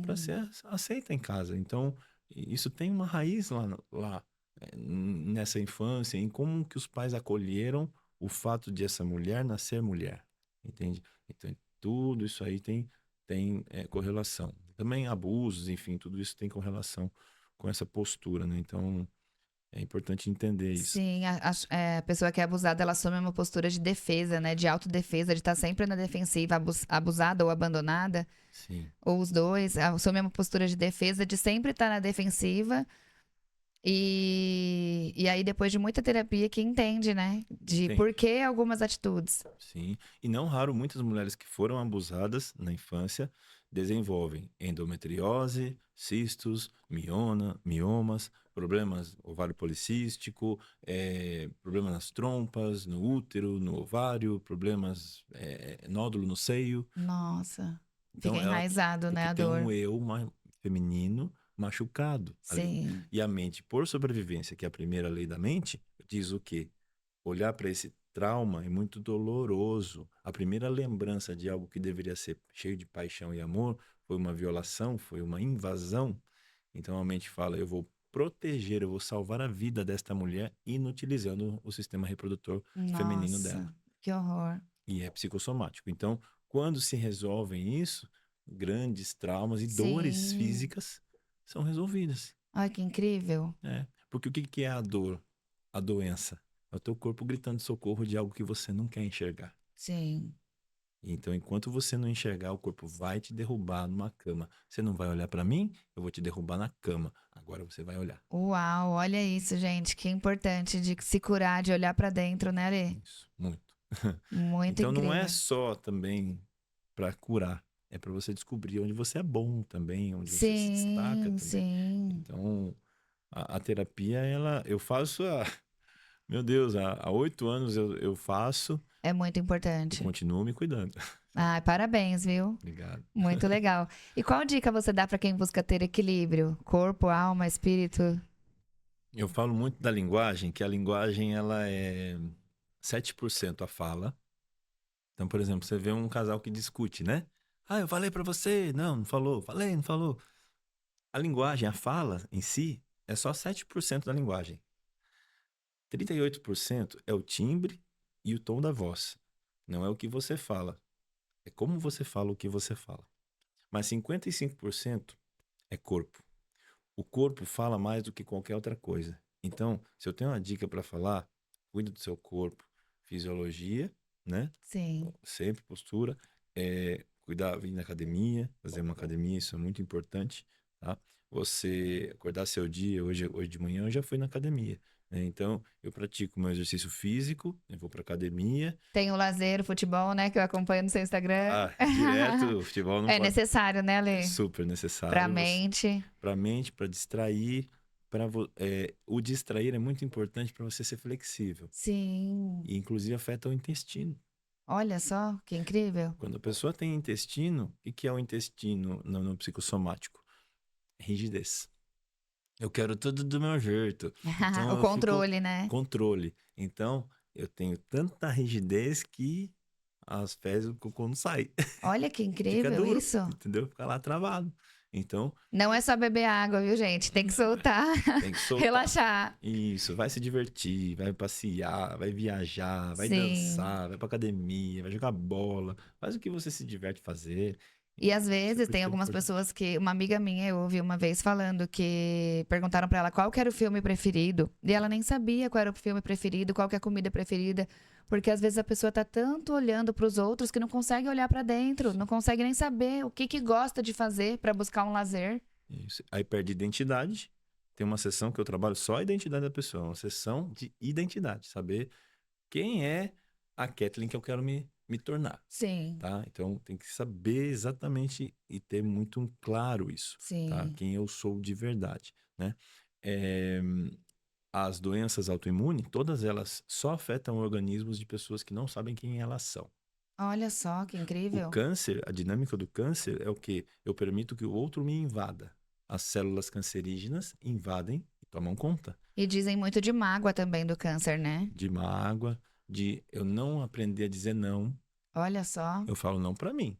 para Sim, ser aceita em casa. Então isso tem uma raiz lá nessa infância, em como que os pais acolheram o fato de essa mulher nascer mulher, entende? Então tudo isso aí tem correlação. Também abusos, enfim, tudo isso tem correlação com essa postura, né? Então, é importante entender isso. sim. A pessoa que é abusada, ela assume uma postura de defesa, né? De autodefesa, de estar sempre na defensiva, abusada ou abandonada, Sim, ou os dois, assume uma postura de defesa, de sempre estar na defensiva. E aí, depois de muita terapia, que entende, né? De por entende? que algumas atitudes. Sim. E não raro, muitas mulheres que foram abusadas na infância desenvolvem endometriose, cistos, miomas, problemas ovário policístico, problemas nas trompas, no útero, no ovário, problemas, nódulo no seio. Nossa, fica Então, ela, enraizado, né? porque A tem um dor. eu feminino machucado ali. Sim. E a mente, por sobrevivência, que é a primeira lei da mente, diz o quê? Olhar para esse trauma é muito doloroso. A primeira lembrança de algo que deveria ser cheio de paixão e amor foi uma violação, foi uma invasão. Então a mente fala: eu vou proteger, eu vou salvar a vida desta mulher, inutilizando o sistema reprodutor feminino Nossa, dela. que horror. E é psicossomático. Então, quando se resolvem isso, grandes traumas e dores Sim. físicas são resolvidas. Ai, que incrível. Né? Porque o que que é a dor? A doença. É o teu corpo gritando socorro de algo que você não quer enxergar. Sim. Então, enquanto você não enxergar, o corpo vai te derrubar numa cama. Você não vai olhar para mim, eu vou te derrubar na cama. Agora você vai olhar. Uau, olha isso, gente. Que importante de se curar, de olhar pra dentro, né, Lê? Isso, muito. Muito Então, não é incrível. só também para curar, é para você descobrir onde você é bom também, onde você se destaca Sim, também. sim. Então, a terapia, eu faço meu Deus, há 8 anos eu faço É muito e importante. continuo me cuidando. Ai, parabéns, viu? Obrigado. Muito legal. E qual dica você dá pra quem busca ter equilíbrio? Corpo, alma, espírito? Eu falo muito da linguagem, que a linguagem ela é 7% a fala. Então, por exemplo, você vê um casal que discute, né? Ah, eu falei pra você. Não, não falou. Falei, não falou. A linguagem, a fala em si, é só 7% da linguagem. 38% é o timbre e o tom da voz. Não é o que você fala. É como você fala o que você fala. Mas 55% é corpo. O corpo fala mais do que qualquer outra coisa. Então, se eu tenho uma dica para falar, cuide do seu corpo, fisiologia, né? Sim. Sempre postura, cuidar, vir na academia, fazer uma academia, isso é muito importante, tá? Você acordar seu dia, hoje de manhã eu já fui na academia, né? Então, eu pratico meu exercício físico, eu vou para academia, Tem o lazer, o futebol, né, que eu acompanho no seu Instagram. direto, o futebol não É pode, necessário, né, é Lê? super Pra necessário, mente. para a mente, para distrair, o distrair é muito importante para você ser flexível. Sim. E inclusive afeta o intestino. Olha só, que incrível. Quando a pessoa tem intestino, o que que é o intestino no psicossomático? Rigidez. Eu quero tudo do meu jeito. O Então eu fico controle, né? controle. Então eu tenho tanta rigidez que as fezes do cocô não sai. Olha que Fica incrível duro, isso. entendeu? Fica lá travado. Então, Não é só beber água, viu, gente? Tem que soltar, tem que soltar. relaxar. Isso, vai se divertir, vai passear, vai viajar, vai Sim. dançar, vai pra academia, vai jogar bola, faz o que você se diverte fazer. E às Isso é vezes tem porque é algumas importante. pessoas que. Uma amiga minha, eu ouvi uma vez falando que perguntaram pra ela qual que era o filme preferido. E ela nem sabia qual era o filme preferido, qual que é a comida preferida. Porque às vezes a pessoa tá tanto olhando pros outros que não consegue olhar pra dentro, não consegue nem saber o que que gosta de fazer pra buscar um lazer. Isso. Aí perde identidade. Tem uma sessão que eu trabalho só a identidade da pessoa, uma sessão de identidade, saber quem é a Kathleen que eu quero me tornar, Sim, tá? Então tem que saber exatamente e ter muito claro isso, tá? sim. Quem eu sou de verdade, né? É, as doenças autoimunes, todas elas só afetam organismos de pessoas que não sabem quem elas são. Olha só, que O incrível. câncer, a dinâmica do câncer é o quê? Eu permito que o outro me invada. As células cancerígenas invadem e tomam conta E dizem muito de mágoa também do câncer, né? de mágoa, de eu não aprender a dizer não. Olha só. Eu falo não para mim,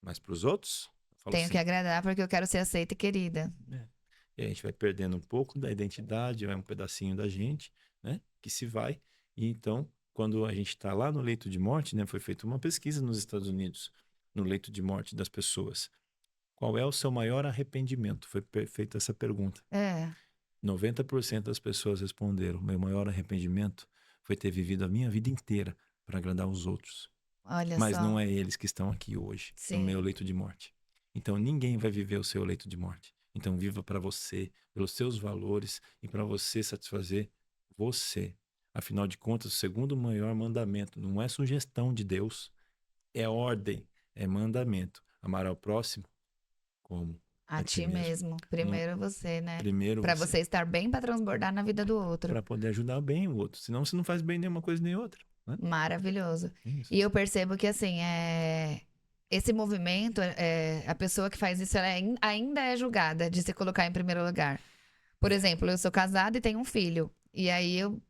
mas para os outros, eu falo Tenho que sim. agradar porque eu quero ser aceita e querida. Né? E a gente vai perdendo um pouco da identidade, vai um pedacinho da gente, né? Que se vai. E então, quando a gente está lá no leito de morte, né? Foi feita uma pesquisa nos Estados Unidos, no leito de morte das pessoas. Qual é o seu maior arrependimento? Foi feita essa pergunta. É, 90% das pessoas responderam: meu maior arrependimento foi ter vivido a minha vida inteira para agradar os outros. olha Mas não só. é eles que estão aqui hoje, no meu Sim. leito de morte. Então ninguém vai viver o seu leito de morte. Então viva para você, pelos seus valores e para você satisfazer você. Afinal de contas, o segundo maior mandamento não é sugestão de Deus, é ordem, é mandamento. Amar ao próximo como A a ti ti mesmo. mesmo. No, Primeiro você, né? primeiro Pra você, você estar bem pra transbordar na vida do outro. para poder ajudar bem o outro. Senão você não faz bem nenhuma coisa nem outra, né? Maravilhoso. Isso. E eu percebo que, assim, esse movimento, a pessoa que faz isso, ela ainda é julgada de se colocar em primeiro lugar. Por É. exemplo, eu sou casada e tenho um filho. E aí eu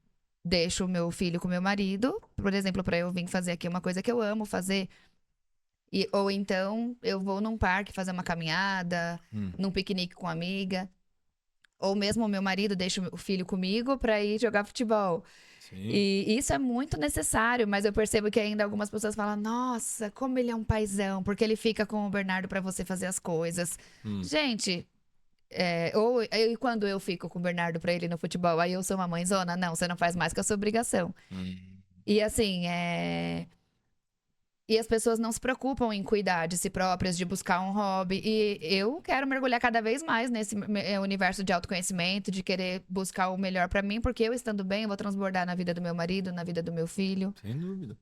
deixo o meu filho com o meu marido, por exemplo, pra eu vir fazer aqui uma coisa que eu amo fazer. Ou então eu vou num parque fazer uma caminhada, Hum, num piquenique com uma amiga. Ou mesmo o meu marido deixa o filho comigo pra ir jogar futebol. sim. E isso é muito necessário, mas eu percebo que ainda algumas pessoas falam: Nossa, como ele é um paizão, porque ele fica com o Bernardo pra você fazer as coisas. Hum, Gente, e quando eu fico com o Bernardo pra ele ir no futebol, aí eu sou uma mãezona? Não, você não faz mais que a sua obrigação. hum. E assim, e as pessoas não se preocupam em cuidar de si próprias, de buscar um hobby. E eu quero mergulhar cada vez mais nesse universo de autoconhecimento, de querer buscar o melhor pra mim, porque eu estando bem, eu vou transbordar na vida do meu marido, na vida do meu filho. Sem dúvida.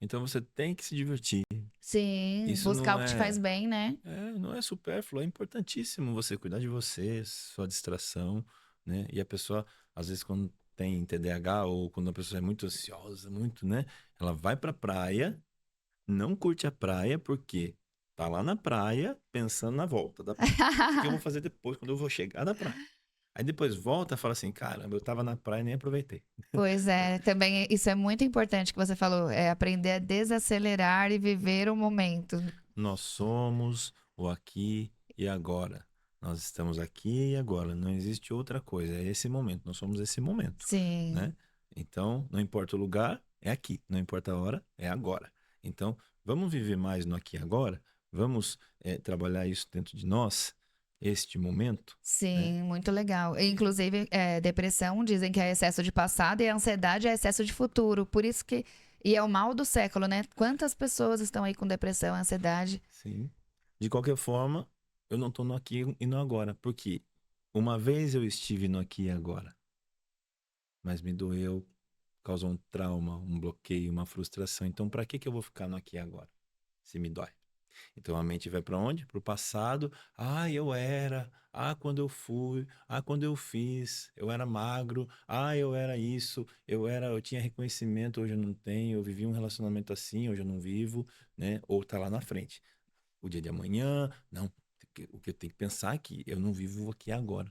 Então você tem que se divertir. Sim, Isso buscar não o que te faz é, bem, né? não é supérfluo, é importantíssimo você cuidar de você, sua distração, né? E a pessoa, às vezes, quando tem TDAH ou quando a pessoa é muito ansiosa, muito, né? Ela vai pra praia, não curte a praia porque tá lá na praia pensando na volta da praia. O que eu vou fazer depois, quando eu vou chegar da praia? Aí depois volta e fala assim, caramba, eu tava na praia e nem aproveitei. Pois é, também isso é muito importante que você falou, é aprender a desacelerar e viver o momento. Nós somos o aqui e agora. Nós estamos aqui e agora. Não existe outra coisa. É esse momento. Nós somos esse momento, Sim, né? Então, não importa o lugar, é aqui. Não importa a hora, é agora. Então, vamos viver mais no aqui e agora. Vamos trabalhar isso dentro de nós, este momento, né? sim, muito legal. E, E- inclusive, depressão dizem que é excesso de passado e a ansiedade é excesso de futuro. Por isso que. E é o mal do século, né? Quantas pessoas estão aí com depressão, ansiedade? sim. De qualquer forma, eu não estou no aqui e no agora. Porque uma vez eu estive no aqui e agora, mas me doeu, causou um trauma, um bloqueio, uma frustração. Então, para que que eu vou ficar no aqui e agora, se me dói? Então a mente vai para onde? Para o passado. Ah, eu era. Ah, quando eu fui. Ah, quando eu fiz. Eu era magro. Ah, eu era isso. Eu tinha reconhecimento, hoje eu não tenho. Eu vivi um relacionamento assim, hoje eu não vivo, né? Ou tá lá na frente. O dia de amanhã, não. O que eu tenho que pensar é que eu não vivo aqui e agora.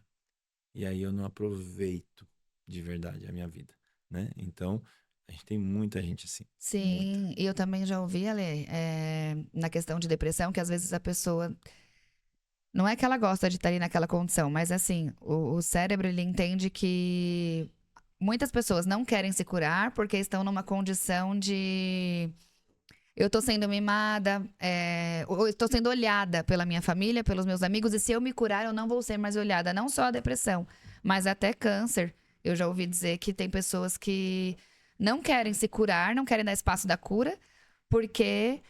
E aí eu não aproveito de verdade a minha vida, né? Então, a gente tem muita gente assim, muita. Sim, e eu também já ouvi, Ale, na questão de depressão, que às vezes a pessoa. Não é que ela gosta de estar ali naquela condição, mas assim, o cérebro ele entende que muitas pessoas não querem se curar porque estão numa condição de. Eu tô sendo mimada, ou eu tô sendo olhada pela minha família, pelos meus amigos, e se eu me curar, eu não vou ser mais olhada. Não só a depressão, mas até câncer. Eu já ouvi dizer que tem pessoas que não querem se curar, não querem dar espaço da cura, porque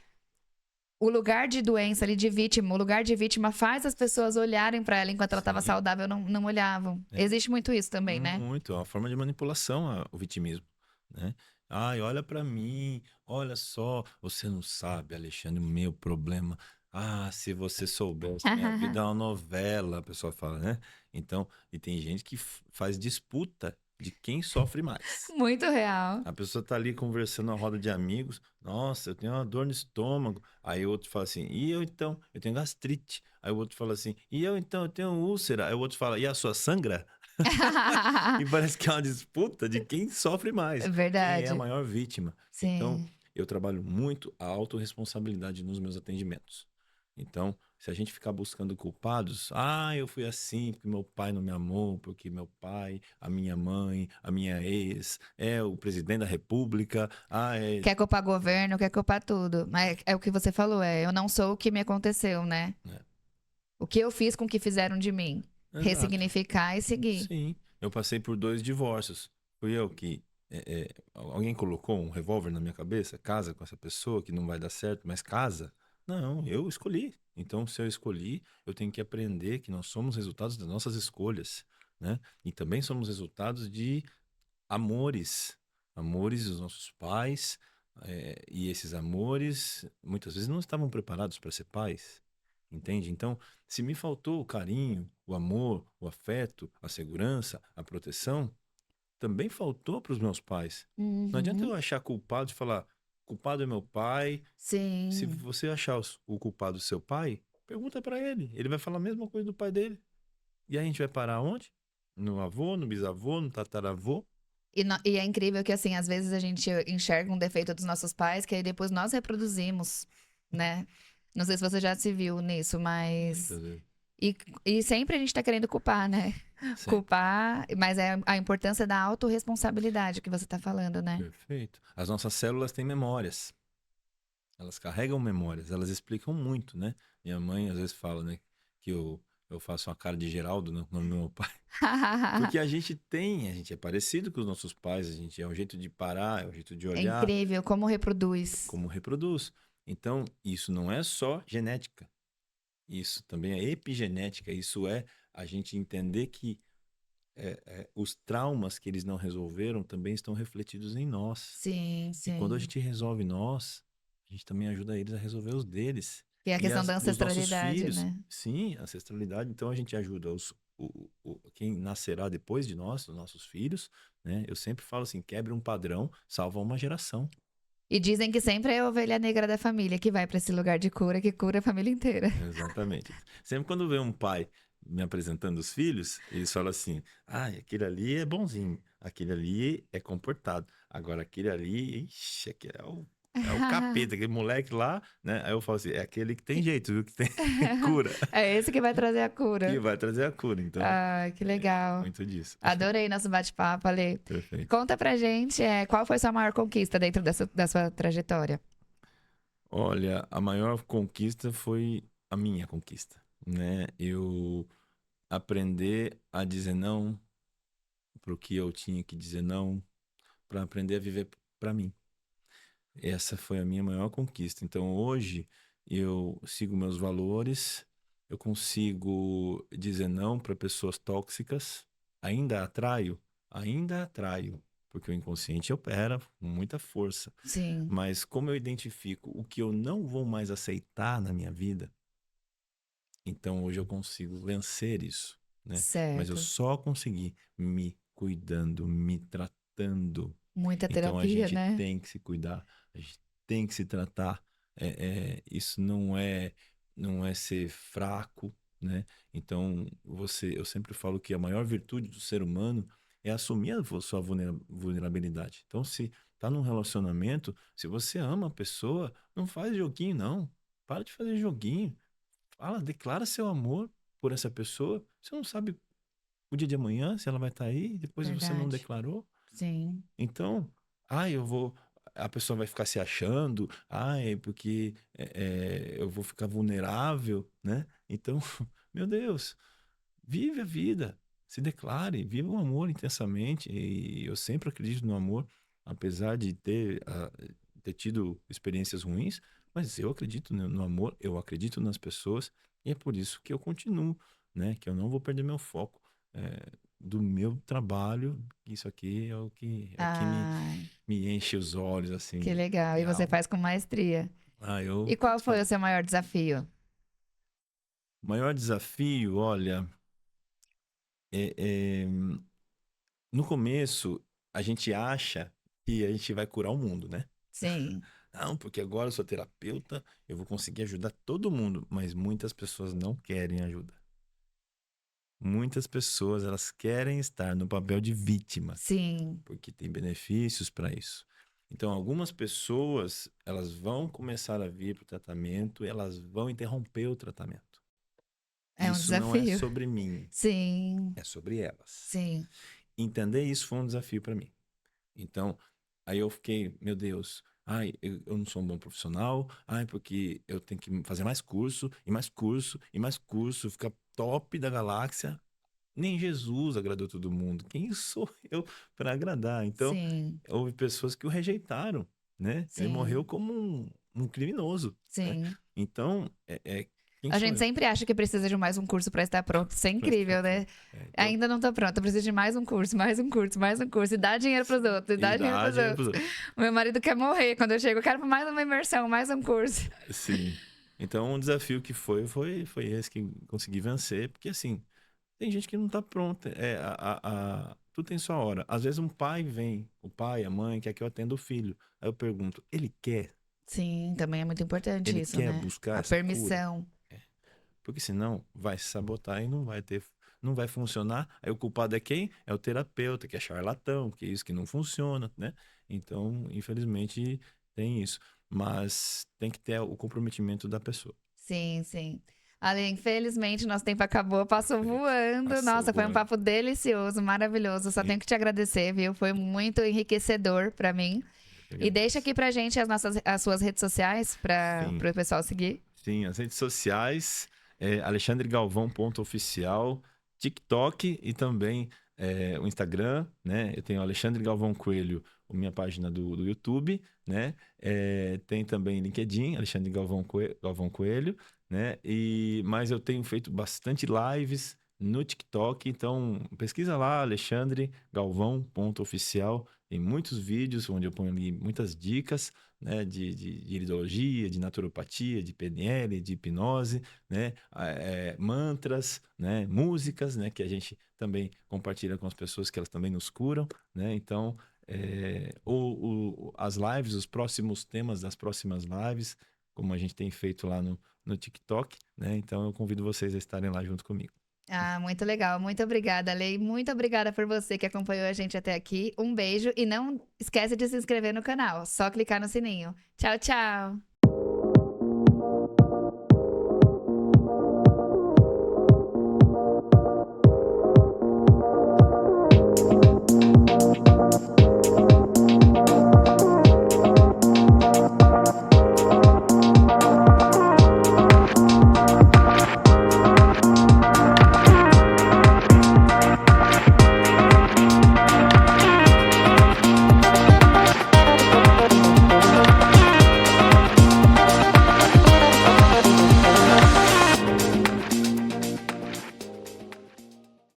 o lugar de doença ali, de vítima, o lugar de vítima faz as pessoas olharem pra ela enquanto ela estava Sim, saudável, não olhavam. é Existe muito isso também, né? muito, é uma forma de manipulação o vitimismo, né? Ai, olha pra mim, olha só, você não sabe, Alexandre, o meu problema. Ah, se você soubesse, minha vida é uma novela, a pessoa fala, né? Então, e tem gente que faz disputa de quem sofre mais. Muito real. A pessoa tá ali conversando na roda de amigos. Nossa, eu tenho uma dor no estômago. Aí o outro fala assim, e eu então? Eu tenho gastrite. Aí o outro fala assim, e eu então? Eu tenho úlcera. Aí o outro fala, e a sua sangra? E parece que é uma disputa de quem sofre mais, quem é a Verdade. maior vítima. Então, Sim. eu trabalho muito a autorresponsabilidade nos meus atendimentos. Então, se a gente ficar buscando culpados, eu fui assim porque meu pai não me amou, porque meu pai, a minha mãe, a minha ex, o presidente da república, Quer culpar governo, quer culpar tudo. Mas é o que você falou, eu não sou o que me aconteceu, né? né? O que eu fiz com o que fizeram de mim. Exato. Ressignificar e seguir. Sim, eu passei por 2 divórcios. Fui eu que. Alguém colocou um revólver na minha cabeça? Casa com essa pessoa que não vai dar certo, mas casa? Não, eu escolhi. Então, se eu escolhi, eu tenho que aprender que nós somos resultados das nossas escolhas, né? E também somos resultados de amores. Amores dos nossos pais. E esses amores, muitas vezes, não estavam preparados para ser pais. Entende? Então, se me faltou o carinho, o amor, o afeto, a segurança, a proteção, também faltou para os meus pais. Não adianta Uhum. eu achar culpado e falar, culpado é meu pai. Se Sim. você achar o culpado do seu pai, pergunta para ele. Ele vai falar a mesma coisa do pai dele. E aí a gente vai parar onde? No avô, no bisavô, no tataravô? E é incrível que, assim, às vezes a gente enxerga um defeito dos nossos pais que aí depois nós reproduzimos, né? Não sei se você já se viu nisso, mas. Muitas vezes. E, e sempre a gente tá querendo culpar, né? Sempre. Culpar, mas é a importância da autorresponsabilidade que você tá falando, né? Perfeito. As nossas células têm memórias. Elas carregam memórias, elas explicam muito, né? Minha mãe às vezes fala, né, que eu faço uma cara de Geraldo no nome do meu pai. Porque a gente é parecido com os nossos pais, a gente é um jeito de parar, é um jeito de É olhar, incrível como reproduz. como reproduz. Então, isso não é só genética, isso também é epigenética, isso é a gente entender que os traumas que eles não resolveram também estão refletidos em nós. Sim, E quando a sim. gente resolve nós, a gente também ajuda eles a resolver os deles. E a E questão da os nossos ancestralidade, filhos, né? sim, ancestralidade. Então a gente ajuda quem nascerá depois de nós, os nossos filhos, né? Eu sempre falo assim: quebre um padrão, salva uma geração. E dizem que sempre é a ovelha negra da família que vai pra esse lugar de cura, que cura a família inteira. Exatamente. Sempre quando vê um pai me apresentando os filhos, eles falam assim: aquele ali é bonzinho, aquele ali é comportado, agora aquele ali, ixi, aquele é o capeta, aquele moleque lá, né? Aí eu falo assim: é aquele que tem jeito, viu? Que tem cura, É esse que vai trazer a que cura. vai trazer a cura. Então, Ah, que legal. muito disso. Adorei nosso bate-papo, Ale. Perfeito. Conta pra gente, qual foi sua maior conquista dentro da sua trajetória? Olha, a maior conquista foi a minha conquista, né? Eu aprender a dizer não pro que eu tinha que dizer não, para aprender a viver para mim. Essa foi a minha maior conquista. Então hoje eu sigo meus valores, eu consigo dizer não para pessoas tóxicas, ainda atraio, porque o inconsciente opera com muita força. Sim, Mas como eu identifico o que eu não vou mais aceitar na minha vida, então hoje eu consigo vencer isso, né? Mas eu certo. só consegui me cuidando, me tratando. Muita Então a terapia, gente né? tem que se cuidar, a gente tem que se tratar. Isso não é ser fraco, né? Então eu sempre falo que a maior virtude do ser humano é assumir a sua vulnerabilidade. Então se tá num relacionamento, se você ama a pessoa, não faz joguinho não. Para de fazer joguinho. Fala, declara seu amor por essa pessoa. Você não sabe o dia de amanhã, se ela vai estar aí, depois você não Verdade. declarou. Sim. Então, eu vou. A pessoa vai ficar se achando, porque eu vou ficar vulnerável, né? Então, meu Deus, vive a vida, se declare, viva o amor intensamente. E eu sempre acredito no amor, apesar de ter tido experiências ruins, mas eu acredito no amor, eu acredito nas pessoas, e é por isso que eu continuo, né? Que eu não vou perder meu foco do meu trabalho. Isso aqui é o que Ai, me enche os olhos, que assim, legal. E minha você alma. faz com maestria. Eu E qual foi o faço. seu maior desafio? O maior desafio, olha, é, é No começo, a gente acha que a gente vai curar o mundo, né? Sim, Não, porque agora eu sou terapeuta, eu vou conseguir ajudar todo mundo, mas muitas pessoas não querem ajuda. Muitas pessoas, elas querem estar no papel de vítima, sim. porque tem benefícios para isso. Então, algumas pessoas, elas vão começar a vir para o tratamento, elas vão interromper o tratamento. É um Isso não é desafio. sobre mim, Sim, é sobre elas. sim, Entender isso foi um desafio para mim. Então, aí eu fiquei, meu Deus, ai, eu não sou um bom profissional, ai, porque eu tenho que fazer mais curso, e mais curso, e mais curso, ficar top da galáxia. Nem Jesus agradou todo mundo. Quem sou eu para agradar? Então, sim, houve pessoas que o rejeitaram, né? Ele morreu sim, como um criminoso, né? sim. Então, quem A sou gente eu? sempre acha que precisa de mais um curso para estar pronto. Isso é Pra estar incrível, né? pronto. Então, Ainda não tô pronta, eu preciso de mais um curso, mais um curso, mais um curso. E dá dinheiro pros outros, e dá e dinheiro dá pros dinheiro pros outros. outros. O meu marido quer morrer quando eu chego. Eu quero mais uma imersão, mais um curso. Sim. Então, um desafio que foi esse que consegui vencer, porque assim, tem gente que não tá pronta. Tudo tem sua hora. Às vezes um pai vem, o pai, a mãe, quer que eu atenda o filho. Aí eu pergunto, ele quer? Sim, também é muito importante Ele isso, quer né? buscar A essa cura? permissão. Porque senão vai se sabotar e não vai funcionar. Aí o culpado é quem? É o terapeuta, que é charlatão, que é isso que não funciona, né? Então, infelizmente, tem isso. Mas tem que ter o comprometimento da pessoa. Sim, sim. Ale, infelizmente, nosso tempo acabou, passou voando. Passou Nossa, foi um voando. papo delicioso, maravilhoso. Só E tenho que te agradecer, viu? Foi muito enriquecedor para mim. eu que E deixa agradeço. aqui pra gente as suas redes sociais para Sim. o pessoal seguir. Sim, as redes sociais, alexandregalvão.oficial, TikTok e também o Instagram, né? Eu tenho Alexandre Galvão Coelho, a minha página do YouTube, né? Tem também LinkedIn, Galvão Coelho, né? Mas eu tenho feito bastante lives no TikTok, então pesquisa lá, alexandregalvão.oficial, tem muitos vídeos onde eu ponho ali muitas dicas, né, de iridologia, de naturopatia, de PNL, de hipnose, né, mantras, né, músicas, né, que a gente também compartilha com as pessoas que elas também nos curam, né, então as lives, os próximos temas das próximas lives, como a gente tem feito lá no TikTok, né, então eu convido vocês a estarem lá junto comigo. Ah, muito legal. Muito obrigada, Lei. Muito obrigada por você que acompanhou a gente até aqui. Um beijo e não esquece de se inscrever no canal. Só clicar no sininho. Tchau, tchau.